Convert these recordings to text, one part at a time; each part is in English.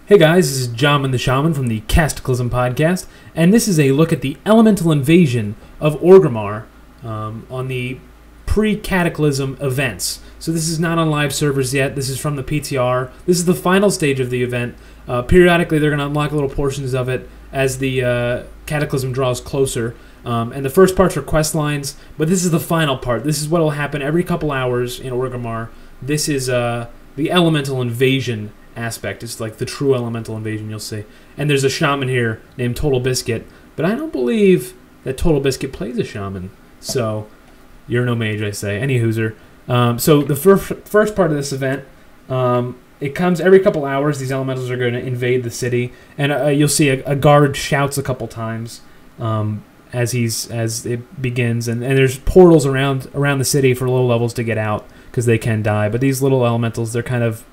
Hey guys, this is Jamin the Shaman from the Cataclysm podcast, and this is a look at the elemental invasion of Orgrimmar on the Pre-Cataclysm events. So this is not on live servers yet, this is from the PTR. This is the final stage of the event. Periodically they're going to unlock little portions of it as the Cataclysm draws closer. And the first part's are quest lines, but this is the final part. This is what will happen every couple hours in Orgrimmar. This is the elemental invasion aspect. It's like the true elemental invasion, you'll see. And there's a shaman here named Total Biscuit, but I don't believe that Total Biscuit plays a shaman. So, you're no mage, I say. Any hooser. So the first part of this event, it comes every couple hours. These elementals are going to invade the city, and you'll see a guard shouts a couple times as it begins, and there's portals around the city for low levels to get out because they can die. But these little elementals, they're kind of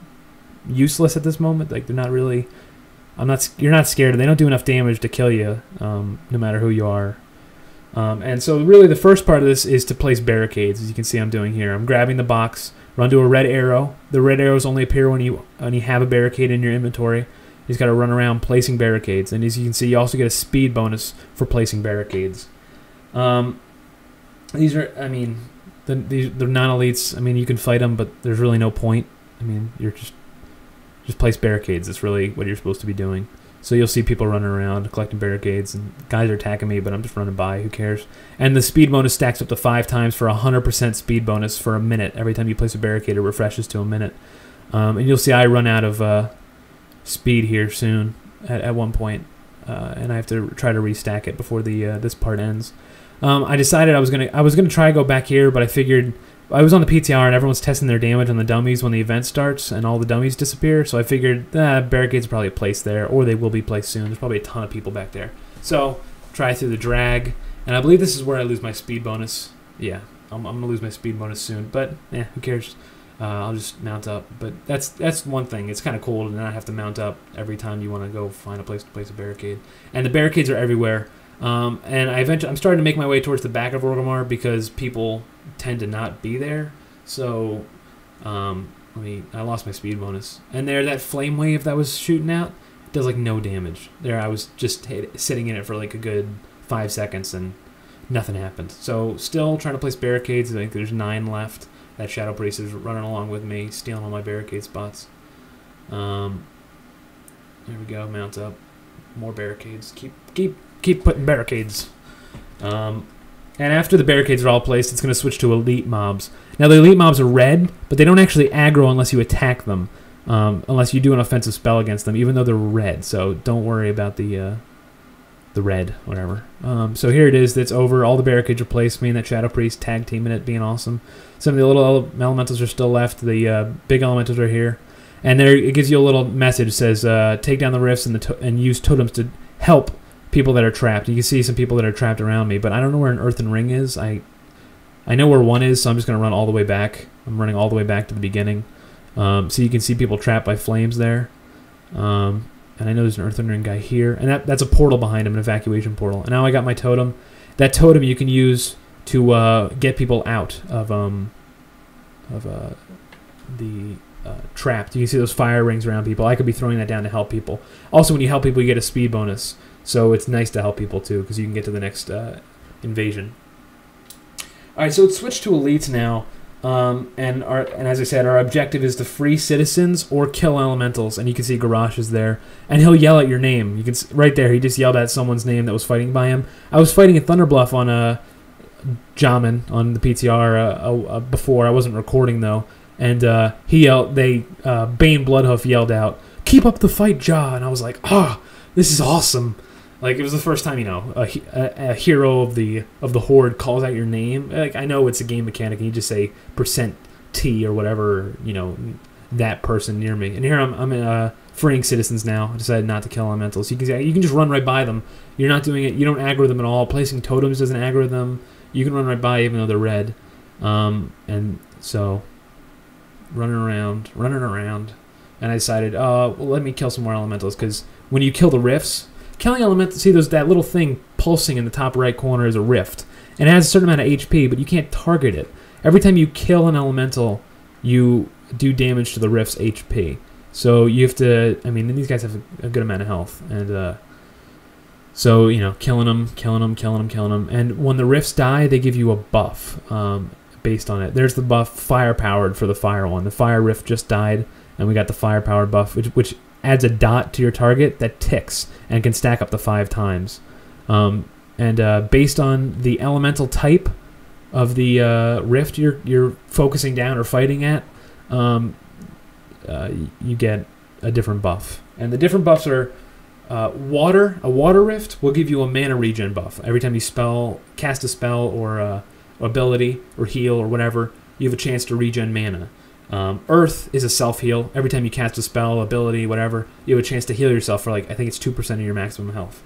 useless at this moment. Like, they're not really. You're not scared. They don't do enough damage to kill you, no matter who you are. And so really the first part of this is to place barricades, as you can see I'm doing here. I'm grabbing the box, run to a red arrow. The red arrows only appear when you have a barricade in your inventory. You just got to run around placing barricades. And as you can see, you also get a speed bonus for placing barricades. These are, I mean, they're non-elites. I mean, you can fight them, but there's really no point. I mean, you're just place barricades. That's really what you're supposed to be doing. So you'll see people running around collecting barricades, and guys are attacking me, but I'm just running by. Who cares? And the speed bonus stacks up to 5 times for 100% speed bonus for a minute. Every time you place a barricade, it refreshes to a minute. And you'll see I run out of speed here soon at one point, and I have to try to restack it before this part ends. I decided I was gonna try to go back here, but I figured I was on the PTR and everyone's testing their damage on the dummies when the event starts, and all the dummies disappear. So I figured barricades are probably placed there, or they will be placed soon. There's probably a ton of people back there. So try through the drag, and I believe this is where I lose my speed bonus. Yeah, I'm gonna lose my speed bonus soon, but yeah, who cares? I'll just mount up. But that's one thing. It's kind of cool to not have to mount up every time you want to go find a place to place a barricade. And the barricades are everywhere. And I'm starting to make my way towards the back of Orgrimmar because people tend to not be there. So, I lost my speed bonus. And there, that flame wave that was shooting out does like no damage. There, I was just sitting in it for like a good 5 seconds and nothing happened. So, still trying to place barricades. I think there's 9 left. That Shadow Priest is running along with me, stealing all my barricade spots. There we go. Mount up. More barricades. Keep putting barricades. And after the barricades are all placed, it's going to switch to elite mobs. Now, the elite mobs are red, but they don't actually aggro unless you attack them, unless you do an offensive spell against them, even though they're red. So don't worry about the red, whatever. So here it is. It's over. All the barricades are placed. Me and that Shadow Priest tag teaming it, being awesome. Some of the little elementals are still left. The big elementals are here. And there it gives you a little message. It says, take down the rifts and use totems to help people that are trapped. You can see some people that are trapped around me, but I don't know where an earthen ring is. I know where one is, so I'm just going to run all the way back. I'm running all the way back to the beginning. So you can see people trapped by flames there. And I know there's an earthen ring guy here. And that's a portal behind him, an evacuation portal. And now I got my totem. That totem you can use to get people out of the trapped. You can see those fire rings around people. I could be throwing that down to help people. Also, when you help people, you get a speed bonus. So it's nice to help people too, because you can get to the next invasion. All right, so it's switched to elites now, and as I said, our objective is to free citizens or kill elementals. And you can see Garrosh is there, and he'll yell at your name. You can right there. He just yelled at someone's name that was fighting by him. I was fighting at Thunderbluff on Jamin on the PTR before. I wasn't recording though, and he yelled. Bane Bloodhoof yelled out, "Keep up the fight, Ja!" And I was like, "Ah, this is awesome." Like, it was the first time, a hero of the horde calls out your name. Like, I know it's a game mechanic, and you just say %T or whatever, that person near me. And here I'm freeing citizens now. I decided not to kill elementals. You can just run right by them. You're not doing it. You don't aggro them at all. Placing totems doesn't aggro them. You can run right by even though they're red. And so, running around. And I decided, well, let me kill some more elementals, because when you kill the rifts, killing elementals, see that little thing pulsing in the top right corner is a rift. And it has a certain amount of HP, but you can't target it. Every time you kill an elemental, you do damage to the rift's HP. So you have to. I mean, these guys have a good amount of health, and so killing them. And when the rifts die, they give you a buff based on it. There's the buff fire powered for the fire one. The fire rift just died, and we got the fire powered buff, which adds a dot to your target that ticks and can stack up to 5 times. And based on the elemental type of the rift you're focusing down or fighting at, you get a different buff. And the different buffs are water. A water rift will give you a mana regen buff. Every time you cast a spell or ability or heal or whatever, you have a chance to regen mana. Earth is a self-heal. Every time you cast a spell, ability, whatever, you have a chance to heal yourself for I think it's 2% of your maximum health.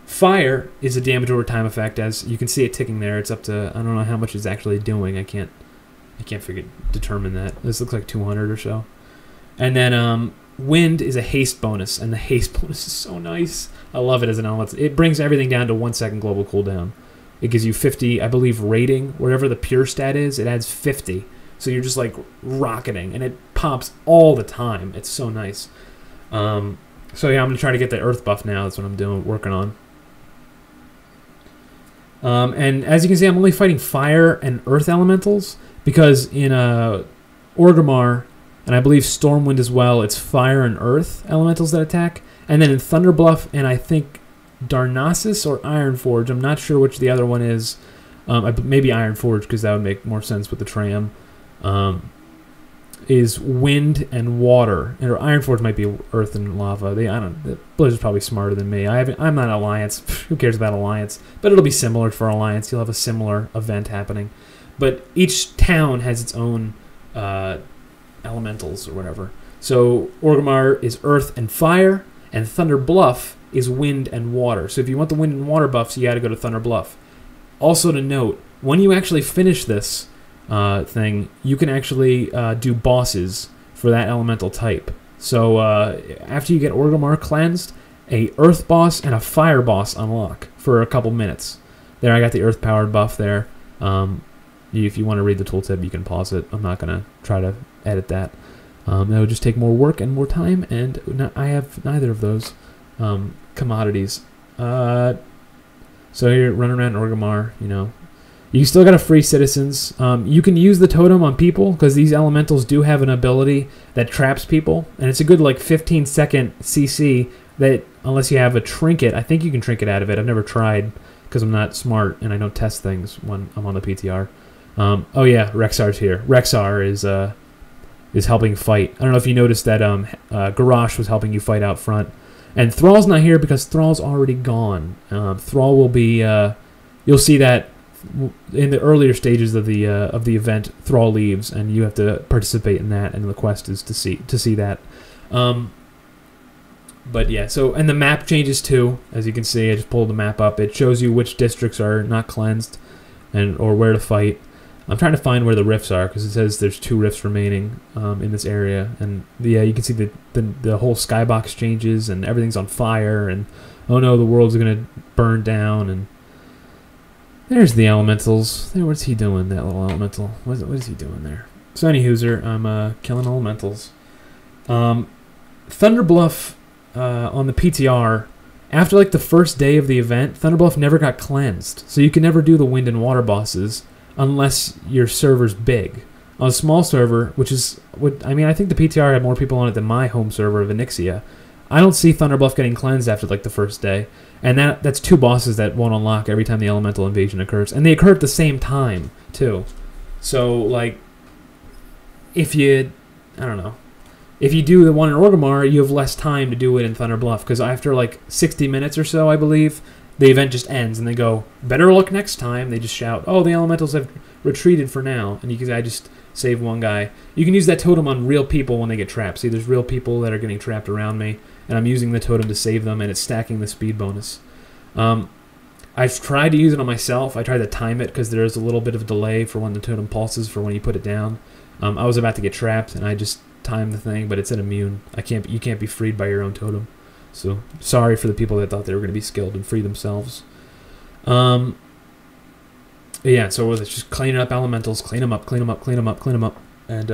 Fire is a damage over time effect, as you can see it ticking there. It's up to, I don't know how much it's actually doing. I can't determine that. This looks like 200 or so. And then wind is a haste bonus, and the haste bonus is so nice. I love it as an element. It brings everything down to 1 second global cooldown. It gives you 50, I believe, rating. Wherever the pure stat is, it adds 50. So you're just rocketing, and it pops all the time. It's so nice. So yeah, I'm gonna try to get the earth buff now. That's what I'm working on. And as you can see, I'm only fighting fire and earth elementals because in Orgrimmar, and I believe Stormwind as well, it's fire and earth elementals that attack. And then in Thunderbluff and I think Darnassus or Ironforge, I'm not sure which the other one is. Maybe Ironforge, because that would make more sense with the tram. Is wind and water, or Ironforge might be earth and lava. Blizzard's probably smarter than me. I'm not Alliance. Who cares about Alliance? But it'll be similar for Alliance. You'll have a similar event happening, but each town has its own elementals or whatever. So Orgrimmar is earth and fire, and Thunder Bluff is wind and water. So if you want the wind and water buffs, you got to go to Thunder Bluff. Also to note, when you actually finish this thing, you can actually do bosses for that elemental type. So after you get Orgrimmar cleansed, a earth boss and a fire boss unlock for a couple minutes. There, I got the earth powered buff there. If you want to read the tooltip, you can pause it. I'm not going to try to edit that. That would just take more work and more time, and I have neither of those commodities. So you're running around Orgrimmar, You still got a free citizens. You can use the totem on people because these elementals do have an ability that traps people, and it's a good 15-second CC that, unless you have a trinket, I think you can trinket out of it. I've never tried because I'm not smart and I don't test things when I'm on the PTR. Oh yeah, Rexar's here. Rexar is helping fight. I don't know if you noticed that Garrosh was helping you fight out front, and Thrall's not here because Thrall's already gone. Thrall will be. You'll see that in the earlier stages of the event, Thrall leaves, and you have to participate in that, and the quest is to see that. But yeah, and the map changes too, as you can see. I just pulled the map up. It shows you which districts are not cleansed, or where to fight. I'm trying to find where the rifts are because it says there's 2 rifts remaining in this area, and yeah, you can see the whole skybox changes and everything's on fire, and oh no, the world's gonna burn down. And there's the elementals. What's he doing, that little elemental? What is he doing there? So anywho, I'm killing elementals. Thunderbluff on the PTR, after the first day of the event, Thunderbluff never got cleansed, so you can never do the wind and water bosses unless your server's big. On a small server, which is I think the PTR had more people on it than my home server of Onyxia, I don't see Thunderbluff getting cleansed after the first day. And that's 2 bosses that won't unlock every time the elemental invasion occurs. And they occur at the same time, too. So, if you do the one in Orgrimmar, you have less time to do it in Thunder Bluff. Because after, 60 minutes or so, I believe, the event just ends. And they go, better luck next time. They just shout, oh, the elementals have retreated for now. And I just save one guy. You can use that totem on real people when they get trapped. See, there's real people that are getting trapped around me, and I'm using the totem to save them, and it's stacking the speed bonus. I've tried to use it on myself. I tried to time it because there's a little bit of a delay for when the totem pulses for when you put it down. I was about to get trapped, and I just timed the thing, but it said immune. You can't be freed by your own totem. So sorry for the people that thought they were going to be skilled and free themselves. Yeah, so it's just cleaning up elementals, clean them up, and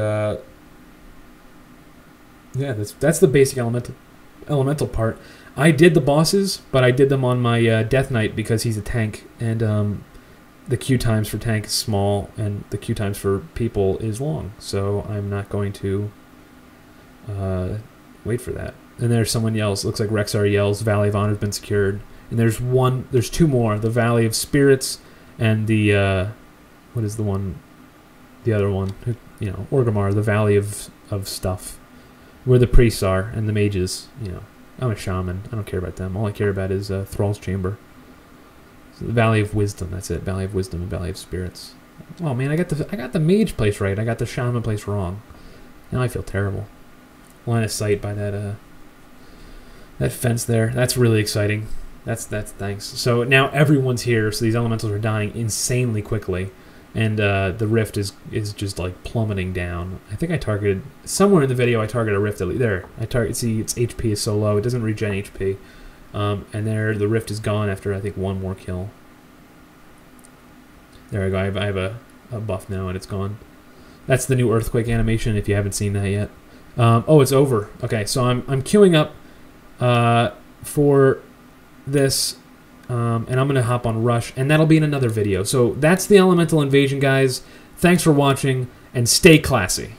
Yeah, that's the basic elemental part. I did the bosses, but I did them on my Death Knight because he's a tank, and the queue times for tank is small, and the queue times for people is long. So I'm not going to wait for that. And there's someone yells. Looks like Rexar yells, Valley of Honor has been secured. And there's two more. The Valley of Spirits and the, what is the one? The other one. You know, Orgrimmar, the Valley of Stuff. Where the priests are and the mages, you know. I'm a shaman. I don't care about them. All I care about is Thrall's Chamber. So the Valley of Wisdom, that's it. Valley of Wisdom and Valley of Spirits. Oh man, I got the mage place right. I got the shaman place wrong. Now I feel terrible. Line of sight by that fence there. That's really exciting. That's thanks. So now everyone's here, so these elementals are dying insanely quickly. And the rift is just like plummeting down. I think I targeted somewhere in the video. I targeted a rift there. See its HP is so low it doesn't regen HP, and there the rift is gone after I think one more kill. There I go. I have a buff now and it's gone. That's the new earthquake animation if you haven't seen that yet. Oh, it's over. Okay, so I'm queuing up for this. And I'm going to hop on Rush, and that'll be in another video. So that's the Elemental Invasion, guys. Thanks for watching, and stay classy.